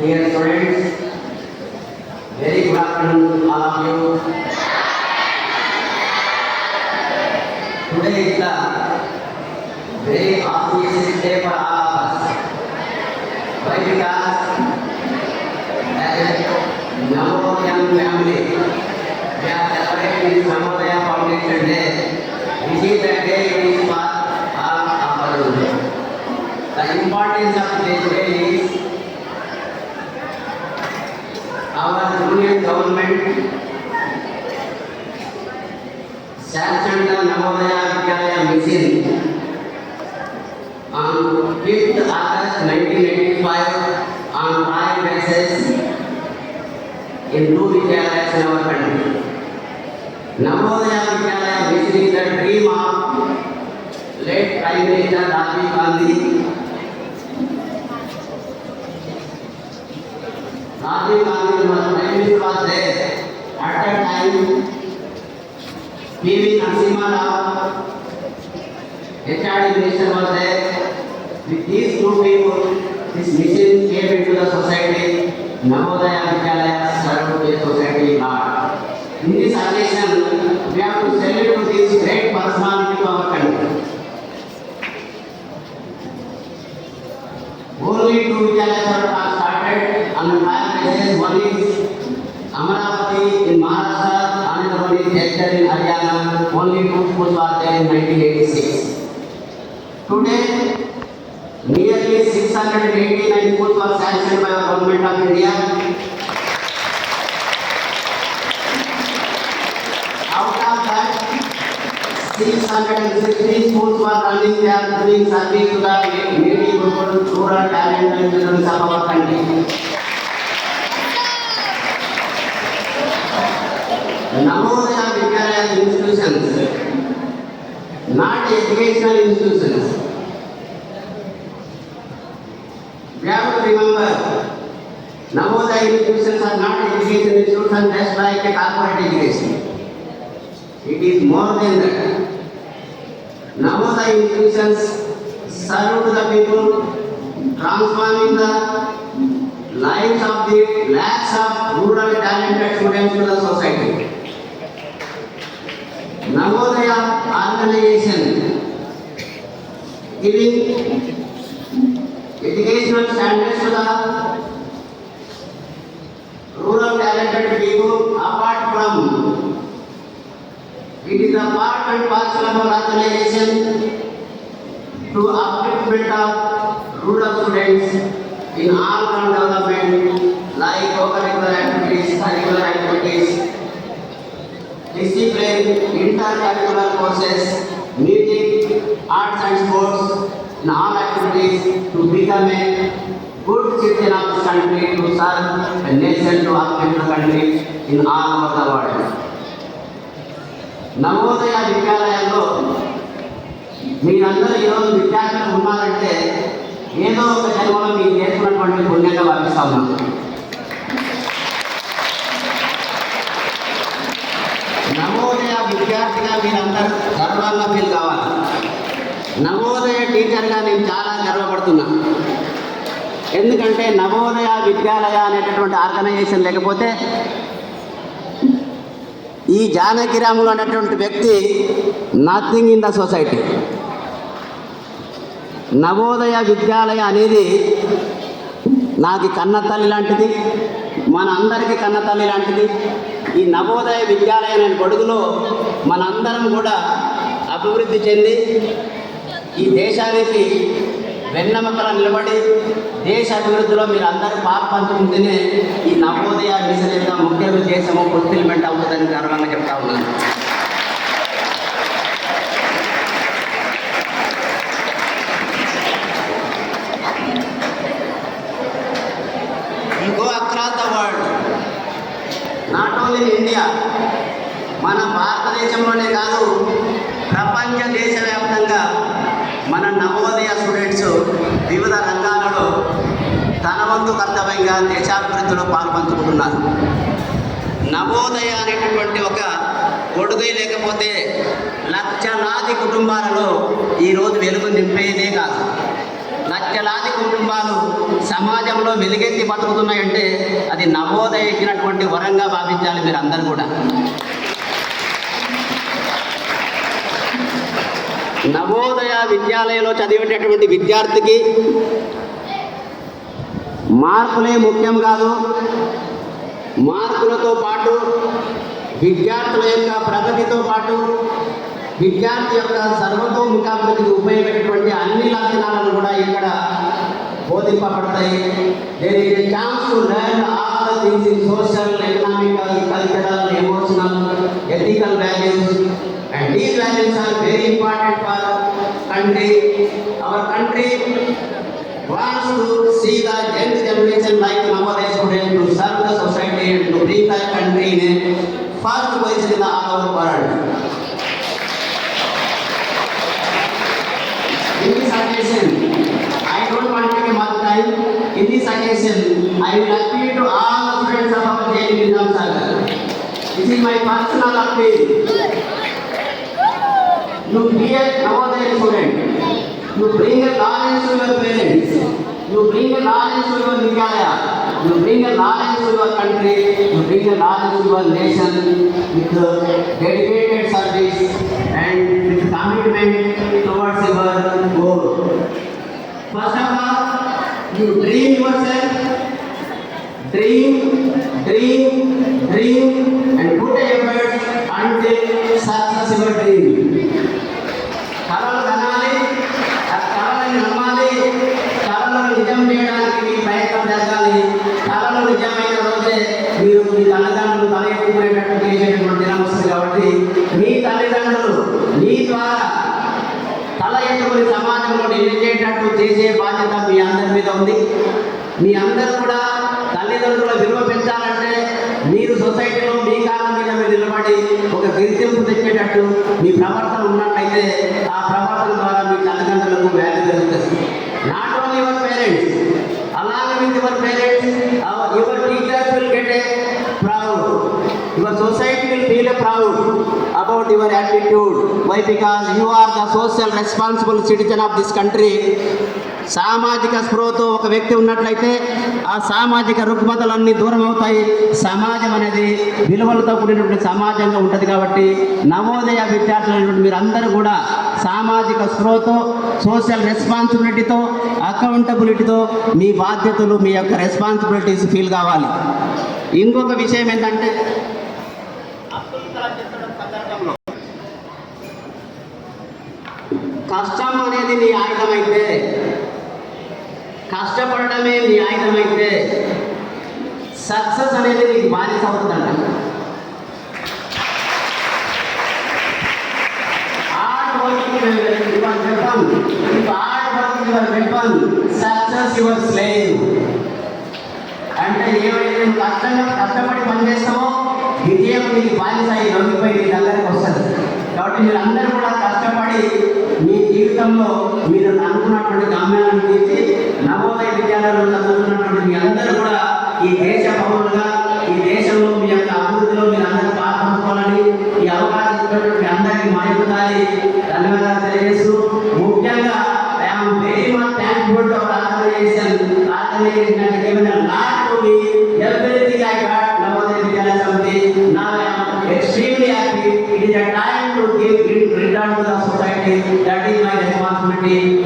Dear students, very good afternoon to all of you. Today is the very auspicious day for all of us. Why? Because as a Navodaya family, we are celebrating this Navodaya Foundation Day. This is the day it is for all of us. The importance of this day is our union government sanctioned the Navodaya Vidyalaya mission on 5th August 1985 on trial basis in 2 Vidyalayas in our country. Navodaya Vidyalaya mission is the dream of late Prime Minister Rajiv Gandhi. Rajiv Gandhi was Prime Minister was there. At that time, P.V. Narasimha Rao, HRD Minister was there. With these two people, this mission came into the society. Navodaya Vidyalaya served the society large. In this occasion, we have to salute this great personality to our country. Only 2 Vidyalayas are started on the trial basis. One is Amaravati in Maharashtra, another one is Jaisalmer in Haryana. Only 2 schools were there in 1986. Today, nearly 689 schools were sanctioned by the government of India. Out of that, 660 schools were running. They are doing service to the needy, rural, talented children of our country. Navodaya Vidyalaya institutions, not educational institutions. We have to remember, Navodaya institutions are not education institutions just like a corporate education. It is more than that. Navodaya institutions serve to the people, transforming the lives of the lakhs of rural talented students to the society. Navodaya organization giving educational standards to the rural talented people. Apart from, it is a part and parcel of our organization to upliftment of rural students in all round development like co-curricular activities, curricular activities, discipline, intercurricular courses, music, arts and sports, in all activities to become a good citizen of this country, to serve a nation, to uplift the country in all over the world. Navodaya విద్యాలయాల్లో మీరందరూ ఈరోజు విద్యార్థులు ఉన్నారంటే ఏదో ఒక జన్మలో మీరు చేసుకున్నటువంటి పుణ్యంగా భావిస్తా ఉన్నాం. నవోదయ విద్యార్థిగా మీరందరూ గర్వంగా ఫీల్ కావాలి. నవోదయ టీచర్గా నేను చాలా గర్వపడుతున్నా. ఎందుకంటే నవోదయ విద్యాలయ అనేటటువంటి ఆర్గనైజేషన్ లేకపోతే ఈ జానకిరాములు అనేటువంటి వ్యక్తి nothing in the society. Navodaya Vidyalaya అనేది నాకు కన్నతల్లి లాంటిది, మన అందరికీ కన్నతల్లి లాంటిది. ఈ నవోదయ విద్యాలయ అనే గొడుగులో మనందరం కూడా అభివృద్ధి చెంది ఈ దేశానికి వెన్నెముకలా నిలబడి దేశ అభివృద్ధిలో మీరు అందరూ పాలు పంచుకుంటేనే ఈ నవోదయ మిషన్ యొక్క ముఖ్య ఉద్దేశము ఫుల్ఫిల్మెంట్ అవుతుందని గర్వంగా చెప్తా ఉన్నాను. You go across the world, not only in India, మన భారతదేశంలోనే కాదు ప్రపంచ దేశవ్యాప్తంగా మన నవోదయ స్టూడెంట్స్ వివిధ రంగాలలో తన వంతు కర్తవ్యంగా దేశాభివృద్ధిలో పాల్పంచుకుంటున్నారు. నవోదయ అనేటటువంటి ఒక గొడుగు లేకపోతే లక్షలాది కుటుంబాలలో ఈరోజు వెలుగు నింపేదే కాదు. లక్షలాది కుటుంబాలు సమాజంలో వెలుగెత్తి బతుకుతున్నాయంటే అది నవోదయ ఇచ్చినటువంటి వరంగా భావించాలి మీరు అందరూ కూడా. నవోదయ విద్యాలయంలో చదివేటటువంటి విద్యార్థికి మార్కులే ముఖ్యం కాదు, మార్కులతో పాటు విద్యార్థుల యొక్క ప్రగతితో పాటు విద్యార్థి యొక్క సర్వతోముఖాభివృద్ధికి ఉపయోగపడేటువంటి అన్ని లక్షణాలను కూడా ఇక్కడ బోధింపబడతాయి. There is a chance to learn all the things in social, economical, cultural, emotional, ethical values. And these values are very important for country. Our country wants to see the young generation like Navodaya students to serve the society and to bring the country in a first position in the all over world. In this occasion, I don't want to take much time. In this occasion, I will appeal to all the students of our JNU Nizamsagar. This is my personal appeal. You be a Navodaya student. You bring a knowledge to your parents. You bring a knowledge to your Vidyalaya. You bring a knowledge to your country. You bring a knowledge to your nation with dedicated service and with commitment towards your goal. First of all, you dream yourself. Dream, and put effort until success your dream. కళలు కనాలి, ఆ కళలను నమ్మాలి, కళలను నిజం చేయడానికి మీ ప్రయత్నం జరగాలి. కళలు నిజమైన రోజే మీరు మీ తల్లిదండ్రులు తల ఎత్తుకునేటట్టు చేసేటువంటి దినం వస్తుంది. కాబట్టి మీ తల్లిదండ్రులు మీ ద్వారా తల ఎత్తుకుని సమాజంలో నిలిచేటట్టు చేసే బాధ్యత మీ అందరి మీద ఉంది. మీ అందరూ కూడా తల్లిదండ్రుల విలువ పెంచాలంటే మీరు సొసైటీలో మీ కాళ్ళ మీద మీరు నిలబడి ఒక గుర్తింపు తెచ్చేటట్టు మీ ప్రవర్తన ఉన్నట్లయితే ఆ ప్రవర్తన ద్వారా మీ తల్లిదండ్రులకు వాల్యూ జరుగుతుంది. నాట్ ఓన్లీ యువర్ పేరెంట్స్, అలాగే with your parents your teachers will get a proud, your society will feel a proud about your attitude. Why? Because you are the social responsible citizen of this country. సామాజిక స్పృహతో ఒక వ్యక్తి ఉన్నట్లయితే ఆ సామాజిక రుగ్మతలన్నీ దూరం అవుతాయి. సమాజం అనేది విలువలతో కూడినటువంటి సమాజంగా ఉంటుంది. కాబట్టి నవోదయ విద్యార్థులైనటువంటి మీరందరూ కూడా సామాజిక స్పృహతో, సోషల్ రెస్పాన్సిబిలిటీతో, అకౌంటబిలిటీతో మీ బాధ్యతలు, మీ యొక్క రెస్పాన్సిబిలిటీస్ ఫీల్ కావాలి. ఇంకొక విషయం ఏంటంటే కష్టం అనేది నీ ఆయుధమైతే, కష్టపడడమే నీ ఆయుధమైతే సక్సెస్ అనేది నీకు బాధ్యత అవుతుందంట. Hard working your weapon, hard working your weapon, success your slave. అంటే ఏమైతే నువ్వు కష్టపడి పనిచేస్తావో విజయం నీకు బాధ్యత అయ్యి లొంగిపోయి నీ దగ్గరకు వస్తుంది. కాబట్టి మీరు అందరూ కూడా కష్టపడి మీ జీవితంలో మీరు అనుకున్నటువంటి గమ్యాలను తీసి నవోదయ విద్యాలయంలో చదువుతున్నటువంటి మీ అందరూ కూడా ఈ దేశ పౌరులుగా ఈ దేశంలో మీ యొక్క అభివృద్ధిలో మీరు అందరూ పాల్గొనుకోవాలని ఈ అవకాశం ఇచ్చినటువంటి మీ అందరికీ మరొకసారి ధన్యవాదాలు తెలియజేస్తూ, ముఖ్యంగా I'm very much thankful to our organization that given a lot to me. Everything I got Navodaya Vidyalaya Samiti. Now I am extremely happy. It is a time to give return to the society. That is my responsibility.